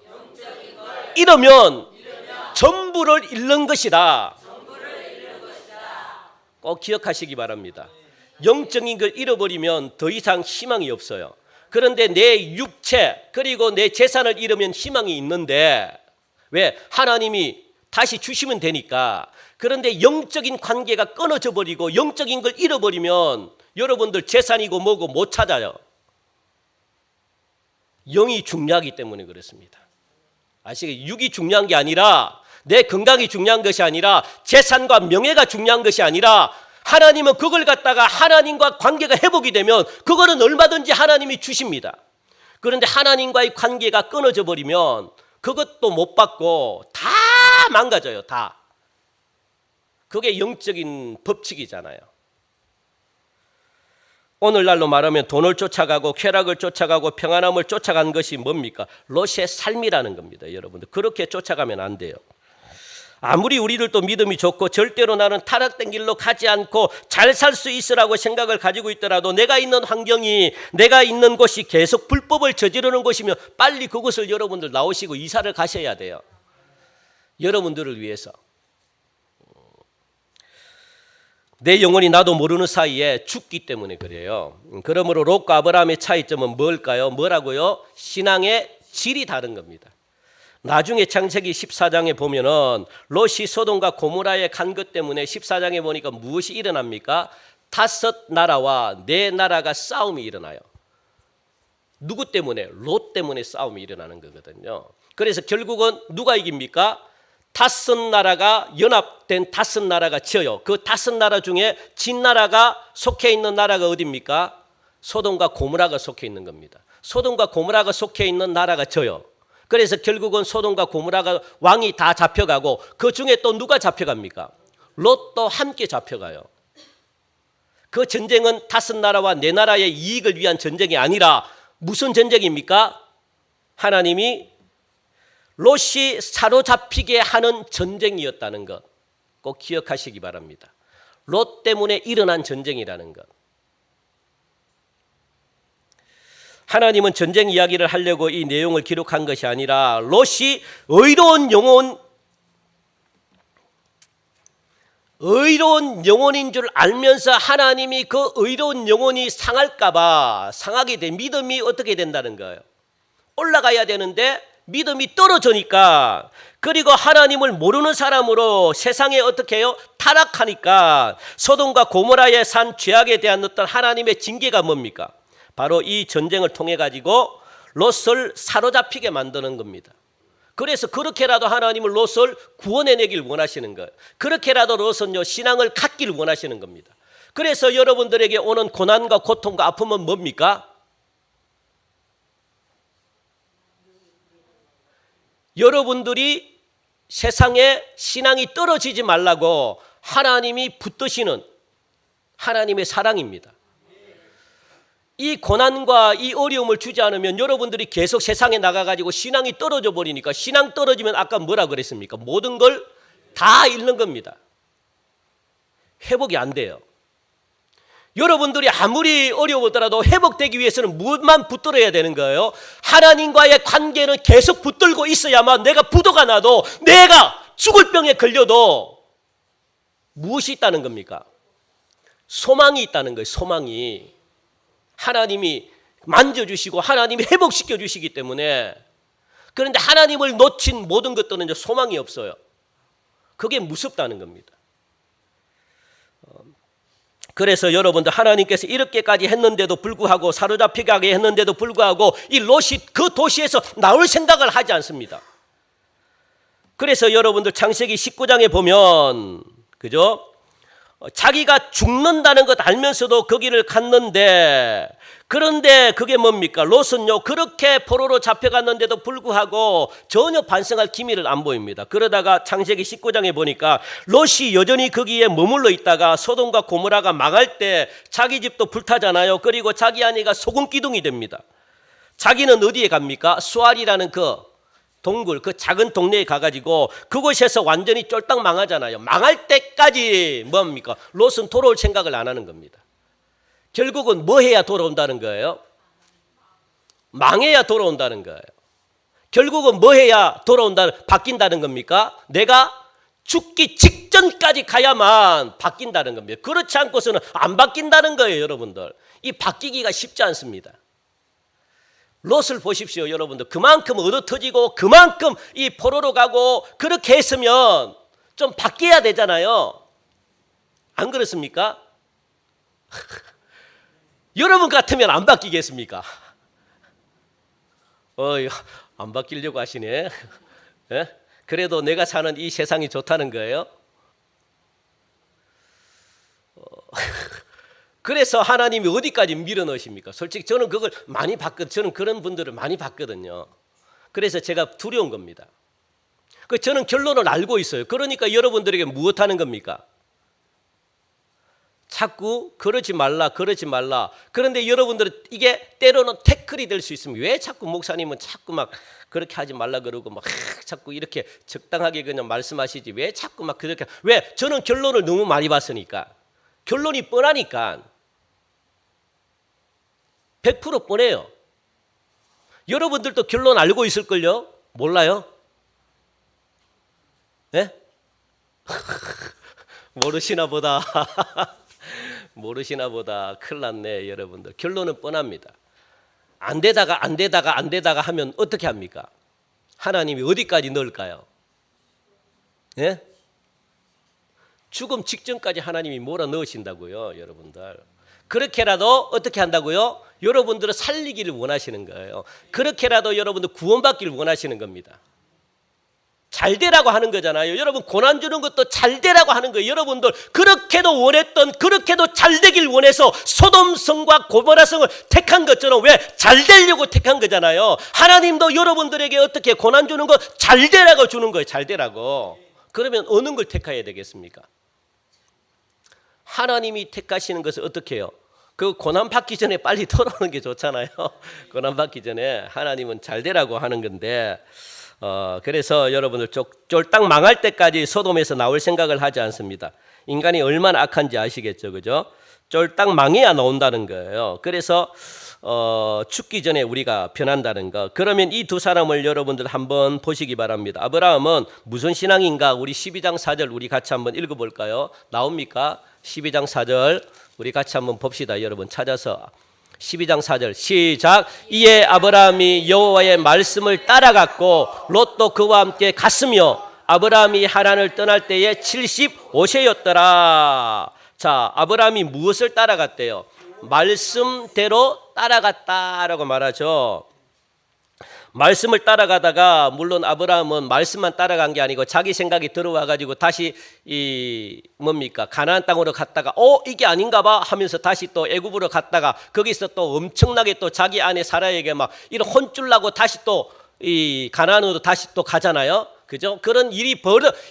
잃으면 전부를 잃는 것이다. 꼭 기억하시기 바랍니다. 영적인 걸 잃어버리면 더 이상 희망이 없어요. 그런데 내 육체 그리고 내 재산을 잃으면 희망이 있는데, 왜? 하나님이 다시 주시면 되니까. 그런데 영적인 관계가 끊어져 버리고 영적인 걸 잃어버리면 여러분들 재산이고 뭐고 못 찾아요. 영이 중요하기 때문에 그렇습니다. 아시겠어요? 육이 중요한 게 아니라 내 건강이 중요한 것이 아니라 재산과 명예가 중요한 것이 아니라 하나님은 그걸 갖다가 하나님과 관계가 회복이 되면 그거는 얼마든지 하나님이 주십니다. 그런데 하나님과의 관계가 끊어져 버리면 그것도 못 받고 다 망가져요. 다. 그게 영적인 법칙이잖아요. 오늘날로 말하면 돈을 쫓아가고 쾌락을 쫓아가고 평안함을 쫓아간 것이 뭡니까? 롯의 삶이라는 겁니다. 여러분들 그렇게 쫓아가면 안 돼요. 아무리 우리들도 믿음이 좋고 절대로 나는 타락된 길로 가지 않고 잘 살 수 있으라고 생각을 가지고 있더라도 내가 있는 환경이 내가 있는 곳이 계속 불법을 저지르는 곳이면 빨리 그곳을 여러분들 나오시고 이사를 가셔야 돼요. 여러분들을 위해서. 내 영혼이 나도 모르는 사이에 죽기 때문에 그래요. 그러므로 롯과 아브라함의 차이점은 뭘까요? 뭐라고요? 신앙의 질이 다른 겁니다. 나중에 창세기 14장에 보면은 롯이 소돔과 고모라에 간 것 때문에 14장에 보니까 무엇이 일어납니까? 5 나라와 4 나라가 싸움이 일어나요. 누구 때문에? 롯 때문에 싸움이 일어나는 거거든요. 그래서 결국은 누가 이깁니까? 5 나라가 연합된 5 나라가 져요. 그 5 나라 중에 진 나라가 속해 있는 나라가 어디입니까? 소돔과 고모라가 속해 있는 겁니다. 소돔과 고모라가 속해 있는 나라가 져요. 그래서 결국은 소돔과 고모라가 왕이 다 잡혀가고 그 중에 또 누가 잡혀갑니까? 롯도 함께 잡혀가요. 그 전쟁은 5 나라와 4 나라의 이익을 위한 전쟁이 아니라 무슨 전쟁입니까? 하나님이 롯이 사로잡히게 하는 전쟁이었다는 것 꼭 기억하시기 바랍니다. 롯 때문에 일어난 전쟁이라는 것. 하나님은 전쟁 이야기를 하려고 이 내용을 기록한 것이 아니라 롯이 의로운 영혼인 줄 알면서 하나님이 그 의로운 영혼이 상하게 된 믿음이 어떻게 된다는 거예요. 올라가야 되는데 믿음이 떨어지니까 그리고 하나님을 모르는 사람으로 세상에 어떻게 해요? 타락하니까 소돔과 고모라에 산 죄악에 대한 어떤 하나님의 징계가 뭡니까? 바로 이 전쟁을 통해 가지고 롯을 사로잡히게 만드는 겁니다. 그래서 그렇게라도 하나님은 롯을 구원해내길 원하시는 거예요. 그렇게라도 롯은요 신앙을 갖기를 원하시는 겁니다. 그래서 여러분들에게 오는 고난과 고통과 아픔은 뭡니까? 여러분들이 세상에 신앙이 떨어지지 말라고 하나님이 붙드시는 하나님의 사랑입니다. 이 고난과 이 어려움을 주지 않으면 여러분들이 계속 세상에 나가가지고 신앙이 떨어져 버리니까 신앙 떨어지면 아까 뭐라 그랬습니까? 모든 걸 다 잃는 겁니다. 회복이 안 돼요. 여러분들이 아무리 어려우더라도 회복되기 위해서는 무엇만 붙들어야 되는 거예요? 하나님과의 관계는 계속 붙들고 있어야만 내가 부도가 나도 내가 죽을 병에 걸려도 무엇이 있다는 겁니까? 소망이 있다는 거예요. 소망이. 하나님이 만져주시고 하나님이 회복시켜 주시기 때문에. 그런데 하나님을 놓친 모든 것들은 이제 소망이 없어요. 그게 무섭다는 겁니다. 그래서 여러분들 하나님께서 이렇게까지 했는데도 불구하고 사로잡히게 하게 했는데도 불구하고 이 롯이 그 도시에서 나올 생각을 하지 않습니다. 그래서 여러분들 창세기 19장에 보면 그죠? 자기가 죽는다는 것 알면서도 거기를 갔는데 그런데 그게 뭡니까? 롯은요 그렇게 포로로 잡혀갔는데도 불구하고 전혀 반성할 기미를 안 보입니다. 그러다가 창세기 19장에 보니까 롯이 여전히 거기에 머물러 있다가 소돔과 고모라가 망할 때 자기 집도 불타잖아요. 그리고 자기 아내가 소금 기둥이 됩니다. 자기는 어디에 갑니까? 수알이라는 그 동굴, 그 작은 동네에 가가지고 그곳에서 완전히 쫄딱 망하잖아요. 망할 때까지 뭡니까? 롯은 돌아올 생각을 안 하는 겁니다. 결국은 뭐 해야 돌아온다는 거예요? 망해야 돌아온다는 거예요. 결국은 뭐 해야 바뀐다는 겁니까? 내가 죽기 직전까지 가야만 바뀐다는 겁니다. 그렇지 않고서는 안 바뀐다는 거예요, 여러분들. 이 바뀌기가 쉽지 않습니다. 롯을 보십시오, 여러분들. 그만큼 얻어터지고 그만큼 이 포로로 가고 그렇게 했으면 좀 바뀌어야 되잖아요. 안 그렇습니까? 여러분 같으면 안 바뀌겠습니까? 안 바뀌려고 하시네. 예? 그래도 내가 사는 이 세상이 좋다는 거예요. 그래서 하나님이 어디까지 밀어넣으십니까? 솔직히 저는 그걸 많이 봤거든요. 저는 그런 분들을 많이 봤거든요. 그래서 제가 두려운 겁니다. 저는 결론을 알고 있어요. 그러니까 여러분들에게 무엇하는 겁니까? 자꾸 그러지 말라. 그런데 여러분들은 이게 때로는 태클이 될 수 있습니다. 왜 자꾸 목사님은 자꾸 막 그렇게 하지 말라 그러고 막 자꾸 이렇게 적당하게 그냥 말씀하시지. 왜 자꾸 막 그렇게. 왜? 저는 결론을 너무 많이 봤으니까. 결론이 뻔하니까. 100% 뻔해요. 여러분들도 결론 알고 있을걸요? 몰라요? 네? 모르시나 보다. 모르시나 보다. 큰일 났네 여러분들. 결론은 뻔합니다. 안 되다가 하면 어떻게 합니까? 하나님이 어디까지 넣을까요? 예? 죽음 직전까지 하나님이 몰아넣으신다고요 여러분들. 그렇게라도 어떻게 한다고요? 여러분들을 살리기를 원하시는 거예요. 그렇게라도 여러분들 구원받기를 원하시는 겁니다. 잘 되라고 하는 거잖아요. 여러분 고난 주는 것도 잘 되라고 하는 거예요. 여러분들 그렇게도 원했던, 그렇게도 잘 되길 원해서 소돔성과 고모라성을 택한 것처럼 왜? 잘 되려고 택한 거잖아요. 하나님도 여러분들에게 어떻게 고난 주는 거 잘 되라고 주는 거예요. 잘 되라고. 그러면 어느 걸 택해야 되겠습니까? 하나님이 택하시는 것을 어떻게 해요? 그 고난 받기 전에 빨리 돌아오는 게 좋잖아요. 고난 받기 전에 하나님은 잘 되라고 하는 건데 그래서 여러분들 쫄딱 망할 때까지 소돔에서 나올 생각을 하지 않습니다. 인간이 얼마나 악한지 아시겠죠, 그죠? 쫄딱 망해야 나온다는 거예요. 그래서 죽기 전에 우리가 변한다는 거. 그러면 이 두 사람을 여러분들 한번 보시기 바랍니다. 아브라함은 무슨 신앙인가? 우리 12장 4절 우리 같이 한번 읽어볼까요? 나옵니까? 12장 4절 우리 같이 한번 봅시다. 여러분 찾아서 12장 4절 시작. 이에 아브라함이 여호와의 말씀을 따라갔고 롯도 그와 함께 갔으며 아브라함이 하란을 떠날 때에 75세였더라. 자, 아브라함이 무엇을 따라갔대요? 말씀대로 따라갔다라고 말하죠. 말씀을 따라가다가 물론 아브라함은 말씀만 따라간 게 아니고 자기 생각이 들어와 가지고 다시 가나안 땅으로 갔다가 이게 아닌가 봐 하면서 다시 또 애굽으로 갔다가 거기서 또 엄청나게 또 자기 아내 사라에게 막 이런 혼쭐 나고 다시 또 이 가나안으로 다시 또 가잖아요. 그죠? 그런 일이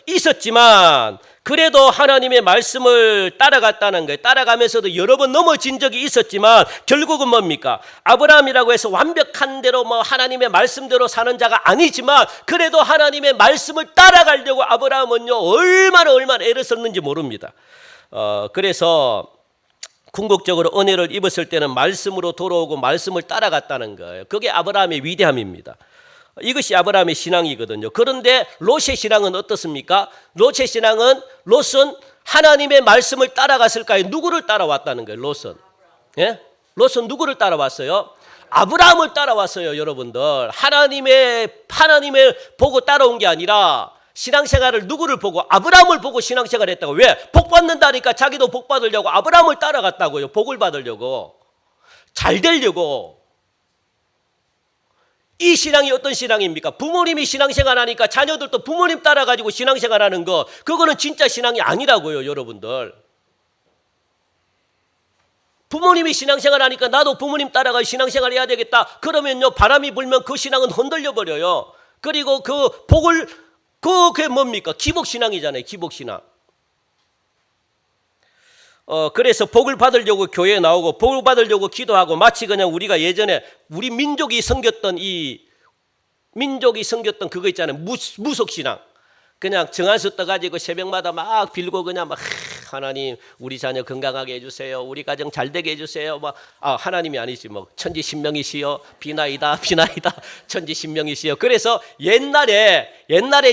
있었지만 그래도 하나님의 말씀을 따라갔다는 거예요. 따라가면서도 여러 번 넘어진 적이 있었지만 결국은 뭡니까? 아브라함이라고 해서 완벽한 대로 하나님의 말씀대로 사는 자가 아니지만 그래도 하나님의 말씀을 따라가려고 아브라함은요 얼마나 애를 썼는지 모릅니다. 그래서 궁극적으로 은혜를 입었을 때는 말씀으로 돌아오고 말씀을 따라갔다는 거예요. 그게 아브라함의 위대함입니다. 이것이 아브라함의 신앙이거든요. 그런데 롯의 신앙은 어떻습니까? 롯의 신앙은 롯은 하나님의 말씀을 따라갔을까요? 누구를 따라왔다는 거예요? 롯은. 예? 롯은 누구를 따라왔어요? 아브라함을 따라왔어요, 여러분들. 하나님을 보고 따라온 게 아니라 신앙생활을 누구를 보고? 아브라함을 보고 신앙생활을 했다고. 왜? 복 받는다니까 자기도 복 받으려고 아브라함을 따라갔다고요. 복을 받으려고. 잘 되려고. 이 신앙이 어떤 신앙입니까? 부모님이 신앙생활 하니까 자녀들도 부모님 따라가지고 신앙생활 하는 거, 그거는 진짜 신앙이 아니라고요, 여러분들. 부모님이 신앙생활 하니까 나도 부모님 따라가 신앙생활 해야 되겠다. 그러면요, 바람이 불면 그 신앙은 흔들려 버려요. 그리고 그 복을, 그게 뭡니까? 기복신앙이잖아요, 기복신앙. 그래서 복을 받으려고 교회에 나오고 복을 받으려고 기도하고 마치 그냥 우리가 예전에 우리 민족이 섬겼던 그거 있잖아요. 무속신앙. 그냥 정한수 떠가지고 새벽마다 막 빌고 그냥 막 하나님 우리 자녀 건강하게 해주세요. 우리 가정 잘 되게 해주세요. 하나님이 아니지 천지신명이시여 비나이다 천지신명이시여. 그래서 옛날에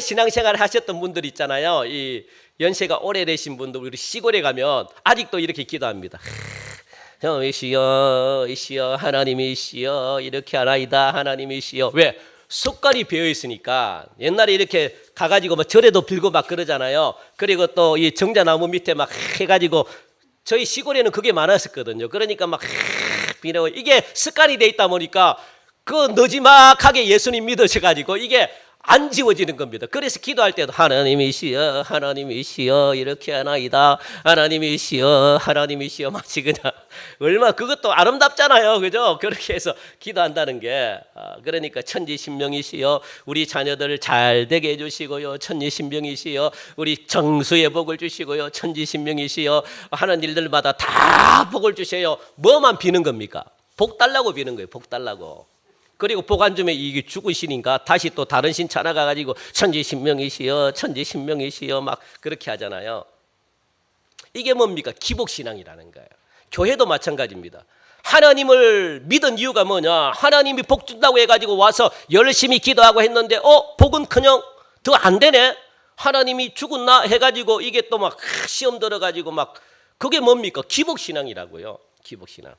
신앙생활을 하셨던 분들 있잖아요. 이 연세가 오래되신 분들 우리 시골에 가면 아직도 이렇게 기도합니다. 이시여 하나님이시여 이렇게 하나이다 하나님이시여. 왜? 습관이 배어 있으니까. 옛날에 이렇게 가가지고 절에도 빌고 막 그러잖아요. 그리고 또 이 정자나무 밑에 막 해가지고 저희 시골에는 그게 많았었거든요. 그러니까 막 비내고 이게 습관이 돼 있다 보니까 그 너지막하게 예수님 믿으셔가지고 이게 안 지워지는 겁니다. 그래서 기도할 때도 하나님이시여 하나님이시여 이렇게 하나이다. 하나님이시여 하나님이시여 마치 그냥 얼마 그것도 아름답잖아요. 그죠? 그렇게 해서 기도한다는 게 그러니까 천지신명이시여 우리 자녀들 잘 되게 해주시고요. 천지신명이시여 우리 정수의 복을 주시고요. 천지신명이시여 하는 일들마다 다 복을 주세요. 뭐만 비는 겁니까? 복 달라고 비는 거예요. 복 달라고. 그리고 복 안 주면 이게 죽으시니까 다시 또 다른 신 찾아가가지고 천지신명이시여 천지신명이시여 막 그렇게 하잖아요. 이게 뭡니까? 기복신앙이라는 거예요. 교회도 마찬가지입니다. 하나님을 믿은 이유가 뭐냐? 하나님이 복 준다고 해가지고 와서 열심히 기도하고 했는데 복은커녕 더 안 되네? 하나님이 죽었나? 해가지고 이게 또 막 시험 들어가지고 막 그게 뭡니까? 기복신앙이라고요. 기복신앙.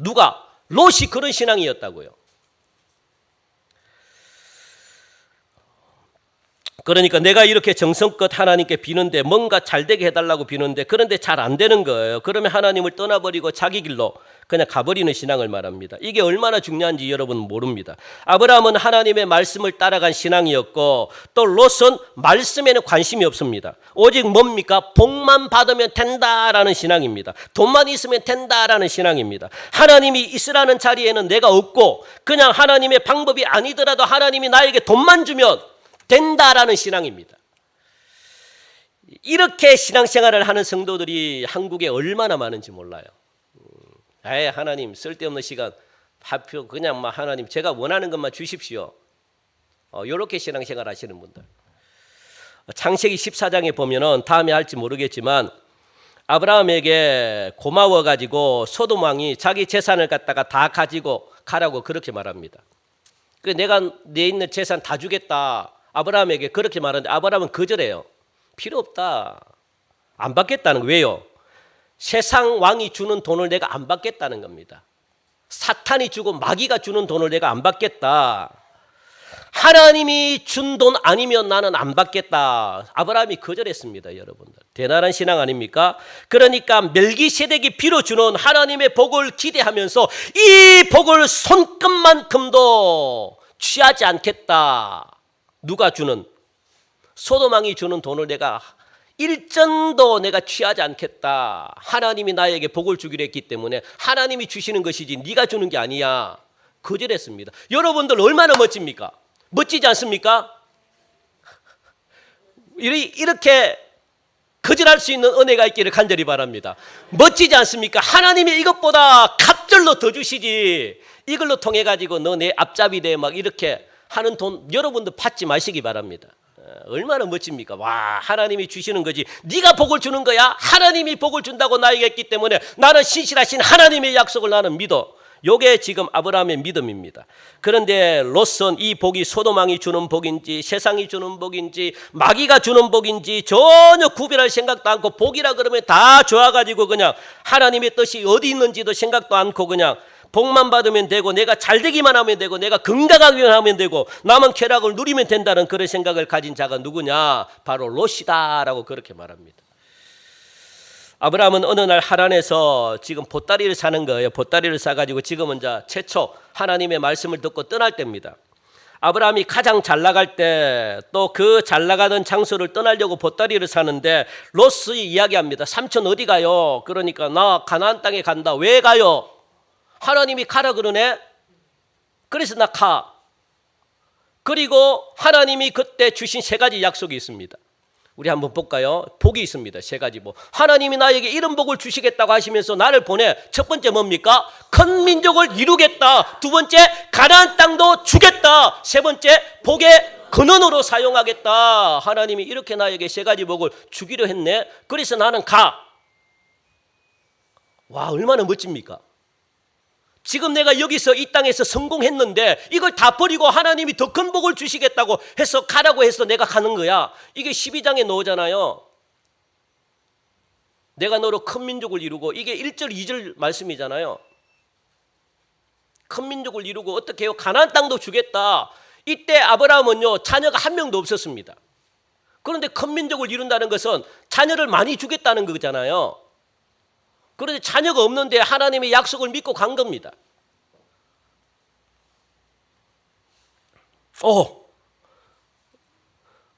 누가? 롯이 그런 신앙이었다고요. 그러니까 내가 이렇게 정성껏 하나님께 비는데 뭔가 잘 되게 해달라고 비는데 그런데 잘 안 되는 거예요. 그러면 하나님을 떠나버리고 자기 길로 그냥 가버리는 신앙을 말합니다. 이게 얼마나 중요한지 여러분은 모릅니다. 아브라함은 하나님의 말씀을 따라간 신앙이었고 또 롯은 말씀에는 관심이 없습니다. 오직 뭡니까? 복만 받으면 된다라는 신앙입니다. 돈만 있으면 된다라는 신앙입니다. 하나님이 있으라는 자리에는 내가 없고 그냥 하나님의 방법이 아니더라도 하나님이 나에게 돈만 주면 된다라는 신앙입니다. 이렇게 신앙생활을 하는 성도들이 한국에 얼마나 많은지 몰라요. 하나님 쓸데없는 시간 발표 그냥 막 하나님 제가 원하는 것만 주십시오. 이렇게 신앙생활 하시는 분들. 창세기 14장에 보면은 다음에 할지 모르겠지만 아브라함에게 고마워 가지고 소돔 왕이 자기 재산을 갖다가 다 가지고 가라고 그렇게 말합니다. 그 내가 내 있는 재산 다 주겠다. 아브라함에게 그렇게 말하는데 아브라함은 거절해요. 필요 없다. 안 받겠다는 거예요. 왜요? 세상 왕이 주는 돈을 내가 안 받겠다는 겁니다. 사탄이 주고 마귀가 주는 돈을 내가 안 받겠다. 하나님이 준 돈 아니면 나는 안 받겠다. 아브라함이 거절했습니다. 여러분들. 대단한 신앙 아닙니까? 그러니까 멜기세덱이 빌어주는 하나님의 복을 기대하면서 이 복을 손끝만큼도 취하지 않겠다. 누가 주는? 소돔왕이 주는 돈을 내가 일전도 내가 취하지 않겠다. 하나님이 나에게 복을 주기로 했기 때문에 하나님이 주시는 것이지 네가 주는 게 아니야. 거절했습니다. 여러분들 얼마나 멋집니까? 멋지지 않습니까? 이렇게 거절할 수 있는 은혜가 있기를 간절히 바랍니다. 멋지지 않습니까? 하나님이 이것보다 갑절로 더 주시지. 이걸로 통해 가지고 너 내 앞잡이 돼 막 이렇게 하는 돈 여러분들 받지 마시기 바랍니다. 얼마나 멋집니까? 와, 하나님이 주시는 거지. 네가 복을 주는 거야? 하나님이 복을 준다고 나에게 했기 때문에 나는 신실하신 하나님의 약속을 나는 믿어. 요게 지금 아브라함의 믿음입니다. 그런데 롯은 이 복이 소돔왕이 주는 복인지 세상이 주는 복인지 마귀가 주는 복인지 전혀 구별할 생각도 않고 복이라 그러면 다 좋아가지고 그냥 하나님의 뜻이 어디 있는지도 생각도 않고 그냥 복만 받으면 되고 내가 잘 되기만 하면 되고 내가 건강하기만 하면 되고 남은 쾌락을 누리면 된다는 그런 생각을 가진 자가 누구냐? 바로 롯이다라고 그렇게 말합니다. 아브라함은 어느 날 하란에서 지금 보따리를 사는 거예요. 보따리를 사가지고 지금은 이제 최초 하나님의 말씀을 듣고 떠날 때입니다. 아브라함이 가장 잘 나갈 때 또 그 잘 나가던 장소를 떠나려고 보따리를 사는데 롯이 이야기합니다. 삼촌 어디 가요? 그러니까 나 가나안 땅에 간다. 왜 가요? 하나님이 가라 그러네. 그래서 나 가. 그리고 하나님이 그때 주신 세 가지 약속이 있습니다. 우리 한번 볼까요? 복이 있습니다. 세 가지 복. 하나님이 나에게 이런 복을 주시겠다고 하시면서 나를 보내. 첫 번째 뭡니까? 큰 민족을 이루겠다. 두 번째 가나안 땅도 주겠다. 세 번째 복의 근원으로 사용하겠다. 하나님이 이렇게 나에게 세 가지 복을 주기로 했네. 그래서 나는 가. 와, 얼마나 멋집니까? 지금 내가 여기서 이 땅에서 성공했는데 이걸 다 버리고 하나님이 더 큰 복을 주시겠다고 해서 가라고 해서 내가 가는 거야. 이게 12장에 나오잖아요. 내가 너로 큰 민족을 이루고 이게 1절 2절 말씀이잖아요. 큰 민족을 이루고 어떻게 해요? 가나안 땅도 주겠다. 이때 아브라함은요 자녀가 한 명도 없었습니다. 그런데 큰 민족을 이룬다는 것은 자녀를 많이 주겠다는 거잖아요. 그런데 자녀가 없는데 하나님의 약속을 믿고 간 겁니다.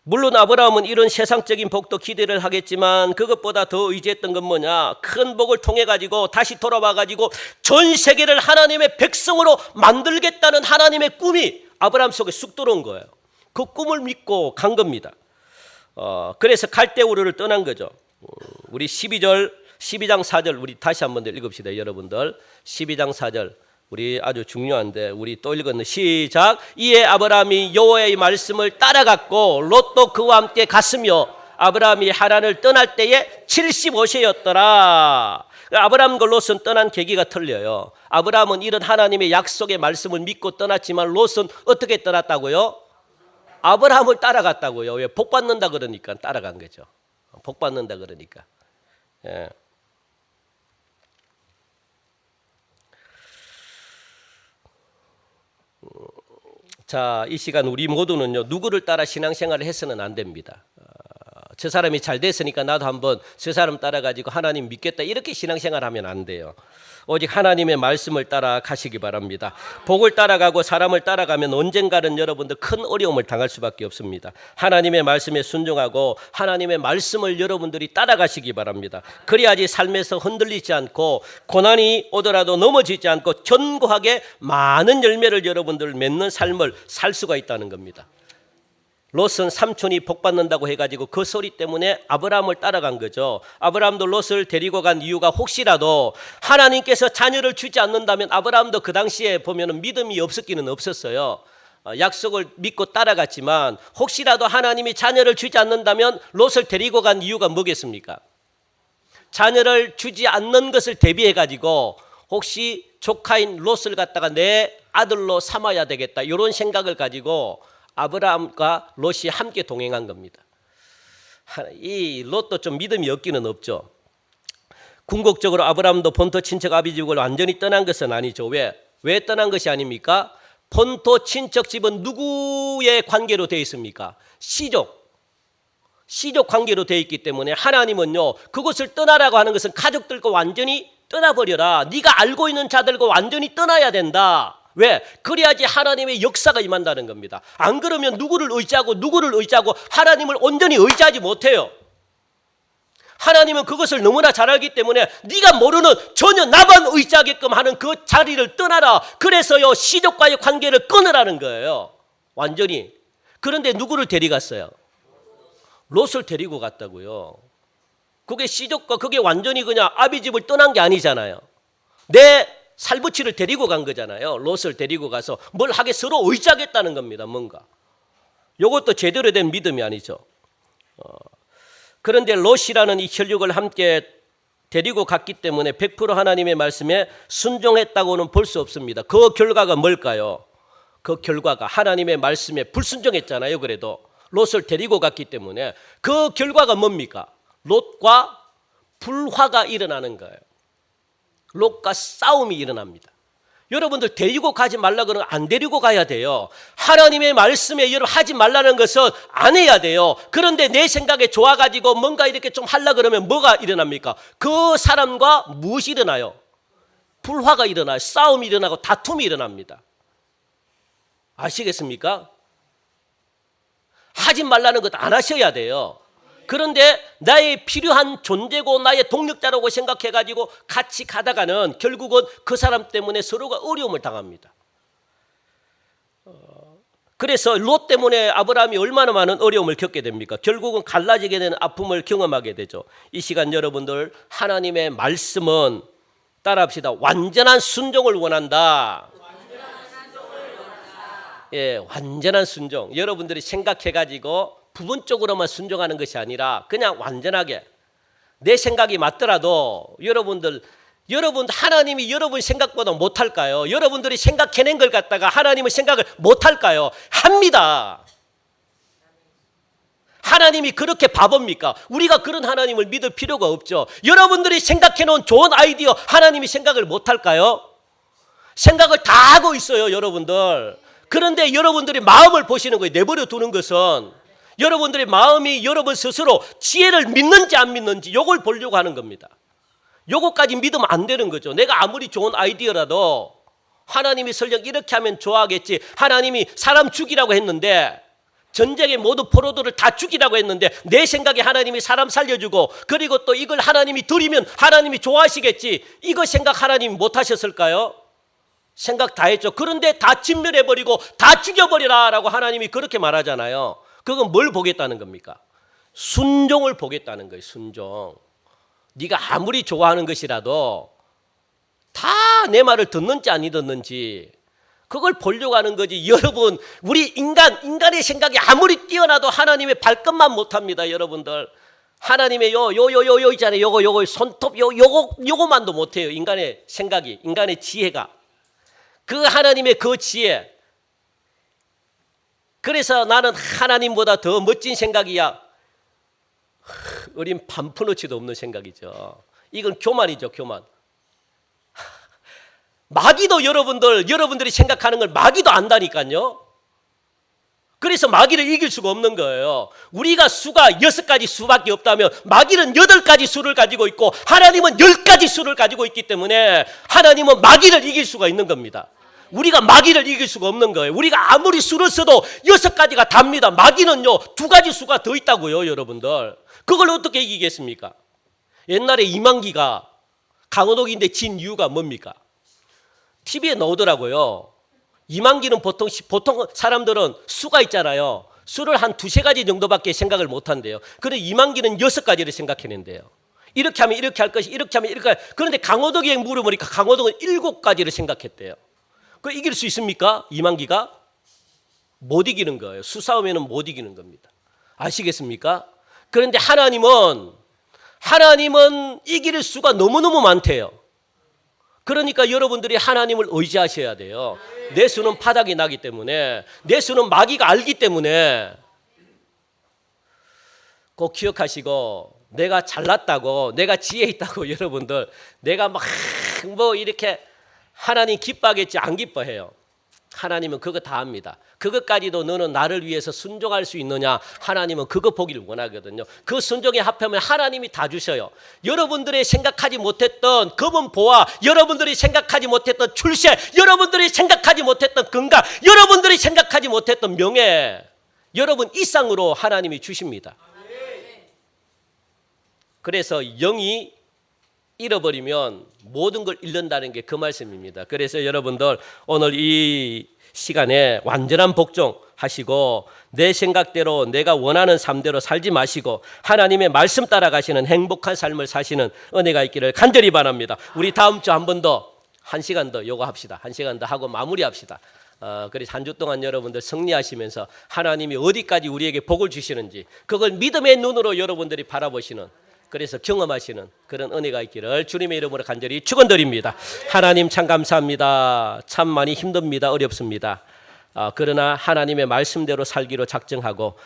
물론 아브라함은 이런 세상적인 복도 기대를 하겠지만 그것보다 더 의지했던 건 뭐냐? 큰 복을 통해 가지고 다시 돌아와 가지고 전 세계를 하나님의 백성으로 만들겠다는 하나님의 꿈이 아브라함 속에 쑥 들어온 거예요. 그 꿈을 믿고 간 겁니다. 그래서 갈대우르를 떠난 거죠. 우리 12장 4절 우리 다시 한번 읽읍시다. 여러분들 12장 4절 우리 아주 중요한데 우리 또 읽었는 시작. 이에 아브라함이 여호와의 말씀을 따라갔고 롯도 그와 함께 갔으며 아브라함이 하란을 떠날 때에 75세였더라. 아브라함과 롯은 떠난 계기가 틀려요. 아브라함은 이런 하나님의 약속의 말씀을 믿고 떠났지만 롯은 어떻게 떠났다고요? 아브라함을 따라갔다고요. 왜? 복 받는다 그러니까 따라간 거죠. 복 받는다 그러니까. 예. 자, 이 시간 우리 모두는요, 누구를 따라 신앙생활을 해서는 안 됩니다. 저 사람이 잘 됐으니까 나도 한번 저 사람 따라가지고 하나님 믿겠다 이렇게 신앙생활 하면 안 돼요. 오직 하나님의 말씀을 따라 가시기 바랍니다. 복을 따라가고 사람을 따라가면 언젠가는 여러분들 큰 어려움을 당할 수밖에 없습니다. 하나님의 말씀에 순종하고 하나님의 말씀을 여러분들이 따라가시기 바랍니다. 그래야지 삶에서 흔들리지 않고 고난이 오더라도 넘어지지 않고 견고하게 많은 열매를 여러분들 맺는 삶을 살 수가 있다는 겁니다. 롯은 삼촌이 복 받는다고 해가지고 그 소리 때문에 아브라함을 따라간 거죠. 아브라함도 롯을 데리고 간 이유가 혹시라도 하나님께서 자녀를 주지 않는다면 아브라함도 그 당시에 보면 믿음이 없었기는 없었어요. 약속을 믿고 따라갔지만 혹시라도 하나님이 자녀를 주지 않는다면 롯을 데리고 간 이유가 뭐겠습니까? 자녀를 주지 않는 것을 대비해가지고 혹시 조카인 롯을 갖다가 내 아들로 삼아야 되겠다 이런 생각을 가지고 아브라함과 롯이 함께 동행한 겁니다. 이 롯도 좀 믿음이 없기는 없죠. 궁극적으로 아브라함도 본토 친척 아비집을 완전히 떠난 것은 아니죠. 왜 떠난 것이 아닙니까? 본토 친척 집은 누구의 관계로 되어 있습니까? 시족 관계로 되어 있기 때문에 하나님은요, 그것을 떠나라고 하는 것은 가족들과 완전히 떠나버려라. 네가 알고 있는 자들과 완전히 떠나야 된다. 왜? 그래야지 하나님의 역사가 임한다는 겁니다. 안 그러면 누구를 의지하고 하나님을 온전히 의지하지 못해요. 하나님은 그것을 너무나 잘 알기 때문에 네가 모르는 전혀 나만 의지하게끔 하는 그 자리를 떠나라. 그래서요, 시족과의 관계를 끊으라는 거예요. 완전히. 그런데 누구를 데려갔어요? 롯을 데리고 갔다고요. 그게 시족과 그게 완전히 그냥 아비집을 떠난 게 아니잖아요. 내 살부치를 데리고 간 거잖아요. 롯을 데리고 가서 뭘 하게 서로 의지하겠다는 겁니다. 뭔가. 이것도 제대로 된 믿음이 아니죠. 그런데 롯이라는 이 혈육을 함께 데리고 갔기 때문에 100% 하나님의 말씀에 순종했다고는 볼 수 없습니다. 그 결과가 뭘까요? 그 결과가 하나님의 말씀에 불순종했잖아요. 그래도 롯을 데리고 갔기 때문에 그 결과가 뭡니까? 롯과 불화가 일어나는 거예요. 롯과 싸움이 일어납니다. 여러분들 데리고 가지 말라 그러면 안 데리고 가야 돼요. 하나님의 말씀에 여러분 하지 말라는 것은 안 해야 돼요. 그런데 내 생각에 좋아가지고 뭔가 이렇게 좀 하려 그러면 뭐가 일어납니까? 그 사람과 무엇이 일어나요? 불화가 일어나요. 싸움이 일어나고 다툼이 일어납니다. 아시겠습니까? 하지 말라는 것 안 하셔야 돼요. 그런데 나의 필요한 존재고 나의 동력자라고 생각해가지고 같이 가다가는 결국은 그 사람 때문에 서로가 어려움을 당합니다. 그래서 롯 때문에 아브라함이 얼마나 많은 어려움을 겪게 됩니까? 결국은 갈라지게 되는 아픔을 경험하게 되죠. 이 시간 여러분들 하나님의 말씀은 따라합시다. 완전한 순종을 원한다. 예, 완전한 순종. 여러분들이 생각해가지고 부분적으로만 순종하는 것이 아니라 그냥 완전하게 내 생각이 맞더라도 여러분 하나님이 여러분 생각보다 못할까요? 여러분들이 생각해낸 걸 갖다가 하나님의 생각을 못할까요? 합니다. 하나님이 그렇게 바보입니까? 우리가 그런 하나님을 믿을 필요가 없죠. 여러분들이 생각해놓은 좋은 아이디어 하나님이 생각을 못할까요? 생각을 다 하고 있어요, 여러분들. 그런데 여러분들이 마음을 보시는 거예요. 내버려 두는 것은 여러분들의 마음이 여러분 스스로 지혜를 믿는지 안 믿는지 요걸 보려고 하는 겁니다. 요거까지 믿으면 안 되는 거죠. 내가 아무리 좋은 아이디어라도 하나님이 설령 이렇게 하면 좋아하겠지. 하나님이 사람 죽이라고 했는데 전쟁의 모든 포로들을 다 죽이라고 했는데 내 생각에 하나님이 사람 살려주고 그리고 또 이걸 하나님이 드리면 하나님이 좋아하시겠지. 이거 생각 하나님이 못하셨을까요? 생각 다 했죠. 그런데 다 진멸해버리고 다 죽여버리라라고 하나님이 그렇게 말하잖아요. 그건 뭘 보겠다는 겁니까? 순종을 보겠다는 거예요. 순종. 네가 아무리 좋아하는 것이라도 다 내 말을 듣는지 안 듣는지 그걸 보려고 하는 거지. 여러분, 우리 인간의 생각이 아무리 뛰어나도 하나님의 발끝만 못합니다. 여러분들. 하나님의 요 있잖아요. 요거 손톱 요거만도 못해요. 인간의 생각이, 인간의 지혜가. 그 하나님의 그 지혜. 그래서 나는 하나님보다 더 멋진 생각이야. 어린 반푼어치도 없는 생각이죠. 이건 교만이죠, 교만. 마귀도 여러분들이 생각하는 걸 마귀도 안다니까요. 그래서 마귀를 이길 수가 없는 거예요. 우리가 수가 6가지 수밖에 없다면 마귀는 8가지 수를 가지고 있고 하나님은 10가지 수를 가지고 있기 때문에 하나님은 마귀를 이길 수가 있는 겁니다. 우리가 마귀를 이길 수가 없는 거예요. 우리가 아무리 수를 써도 6가지가 답니다. 마귀는요 2가지 수가 더 있다고요. 여러분들. 그걸 어떻게 이기겠습니까? 옛날에 이만기가 강호동인데 진 이유가 뭡니까? TV에 나오더라고요. 이만기는 보통 사람들은 수가 있잖아요. 수를 한 2-3가지 정도밖에 생각을 못 한대요. 그런데 이만기는 6가지를 생각해낸대요. 이렇게 하면 이렇게 할 것이, 이렇게 하면 이렇게 할. 그런데 강호동에게 물어보니까 강호동은 7가지를 생각했대요. 그 이길 수 있습니까? 이만기가? 못 이기는 거예요. 수싸움에는 못 이기는 겁니다. 아시겠습니까? 그런데 하나님은 이길 수가 너무너무 많대요. 그러니까 여러분들이 하나님을 의지하셔야 돼요. 내 수는 파닥이 나기 때문에, 내 수는 마귀가 알기 때문에. 꼭 기억하시고, 내가 잘났다고, 내가 지혜 있다고 여러분들, 내가 막 뭐 이렇게 하나님 기뻐하겠지 안 기뻐해요. 하나님은 그거 다 합니다. 그것까지도 너는 나를 위해서 순종할 수 있느냐? 하나님은 그거 보기를 원하거든요. 그 순종에 합하면 하나님이 다 주셔요. 여러분들이 생각하지 못했던 검은 보화, 여러분들이 생각하지 못했던 출세, 여러분들이 생각하지 못했던 건강, 여러분들이 생각하지 못했던 명예, 여러분 이상으로 하나님이 주십니다. 그래서 영이 잃어버리면 모든 걸 잃는다는 게 그 말씀입니다. 그래서 여러분들 오늘 이 시간에 완전한 복종하시고 내 생각대로 내가 원하는 삶대로 살지 마시고 하나님의 말씀 따라가시는 행복한 삶을 사시는 은혜가 있기를 간절히 바랍니다. 우리 다음 주 한 번 더 1시간 더 요거 합시다. 1시간 더 하고 마무리합시다. 그래서 한 주 동안 여러분들 승리하시면서 하나님이 어디까지 우리에게 복을 주시는지 그걸 믿음의 눈으로 여러분들이 바라보시는, 그래서 경험하시는 그런 은혜가 있기를 주님의 이름으로 간절히 축원드립니다. 하나님 참 감사합니다. 참 많이 힘듭니다. 어렵습니다. 그러나 하나님의 말씀대로 살기로 작정하고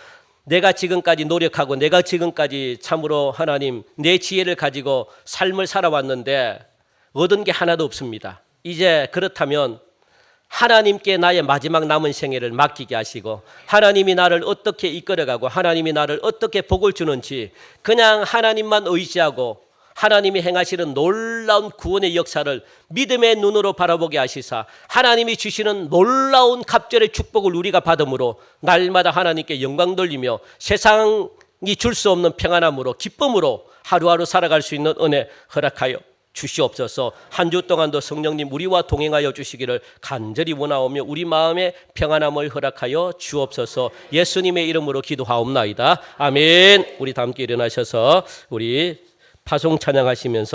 내가 지금까지 노력하고 내가 지금까지 참으로 하나님 내 지혜를 가지고 삶을 살아왔는데 얻은 게 하나도 없습니다. 이제 그렇다면 하나님께 나의 마지막 남은 생애를 맡기게 하시고 하나님이 나를 어떻게 이끌어가고 하나님이 나를 어떻게 복을 주는지 그냥 하나님만 의지하고 하나님이 행하시는 놀라운 구원의 역사를 믿음의 눈으로 바라보게 하시사 하나님이 주시는 놀라운 갑절의 축복을 우리가 받음으로 날마다 하나님께 영광 돌리며 세상이 줄 수 없는 평안함으로 기쁨으로 하루하루 살아갈 수 있는 은혜 허락하여 주시옵소서. 한 주 동안도 성령님 우리와 동행하여 주시기를 간절히 원하오며 우리 마음에 평안함을 허락하여 주옵소서. 예수님의 이름으로 기도하옵나이다. 아멘. 우리 다 함께 일어나셔서 우리 파송 찬양하시면서